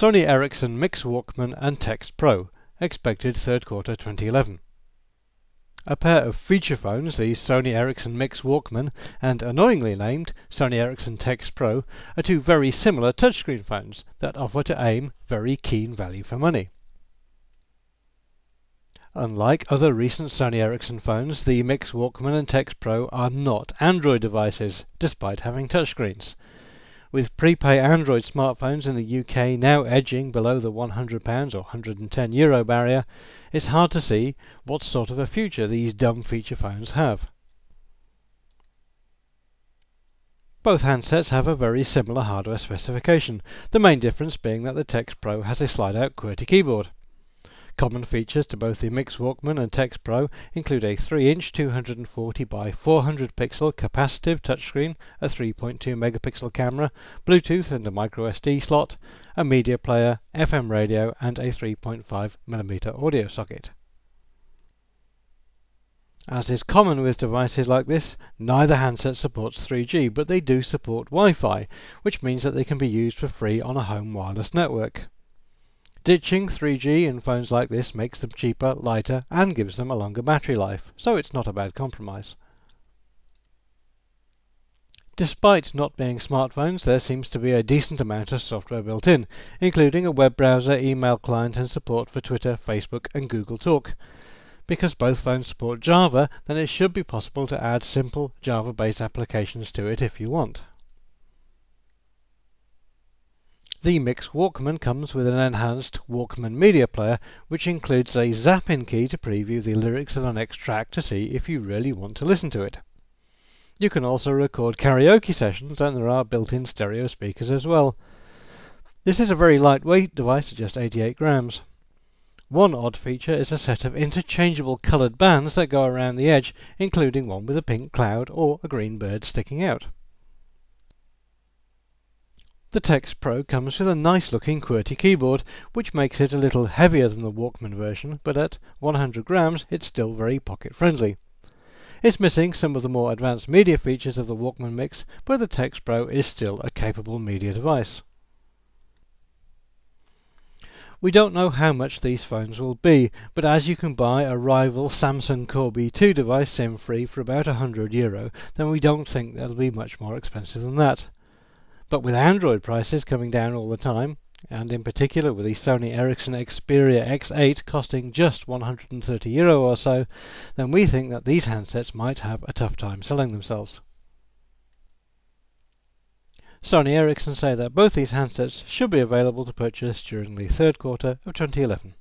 Sony Ericsson Mix Walkman and txt Pro, expected third quarter 2011. A pair of feature phones, the Sony Ericsson Mix Walkman and annoyingly named Sony Ericsson txt Pro, are two very similar touchscreen phones that offer to AIM very keen value for money. Unlike other recent Sony Ericsson phones, the Mix Walkman and txt Pro are not Android devices, despite having touchscreens. With prepay Android smartphones in the UK now edging below the £100 or €110 barrier, it's hard to see what sort of a future these dumb feature phones have. Both handsets have a very similar hardware specification, the main difference being that the txt Pro has a slide-out QWERTY keyboard. Common features to both the Mix Walkman and txt Pro include a 3-inch 240 by 400 pixel capacitive touchscreen, a 3.2 megapixel camera, Bluetooth and a microSD slot, a media player, FM radio and a 3.5mm audio socket. As is common with devices like this, neither handset supports 3G, but they do support Wi-Fi, which means that they can be used for free on a home wireless network. Ditching 3G in phones like this makes them cheaper, lighter and gives them a longer battery life, so it's not a bad compromise. Despite not being smartphones, there seems to be a decent amount of software built in, including a web browser, email client and support for Twitter, Facebook and Google Talk. Because both phones support Java, then it should be possible to add simple Java-based applications to it if you want. The Mix Walkman comes with an enhanced Walkman media player, which includes a zap-in key to preview the lyrics of the next track to see if you really want to listen to it. You can also record karaoke sessions, and there are built-in stereo speakers as well. This is a very lightweight device at just 88 grams. One odd feature is a set of interchangeable coloured bands that go around the edge, including one with a pink cloud or a green bird sticking out. The txt Pro comes with a nice looking QWERTY keyboard, which makes it a little heavier than the Walkman version, but at 100 grams it's still very pocket friendly. It's missing some of the more advanced media features of the Walkman Mix, but the txt Pro is still a capable media device. We don't know how much these phones will be, but as you can buy a rival Samsung Corby 2 device SIM-free for about €100, then we don't think they'll be much more expensive than that. But with Android prices coming down all the time, and in particular with the Sony Ericsson Xperia X8 costing just €130 or so, then we think that these handsets might have a tough time selling themselves. Sony Ericsson say that both these handsets should be available to purchase during the third quarter of 2011.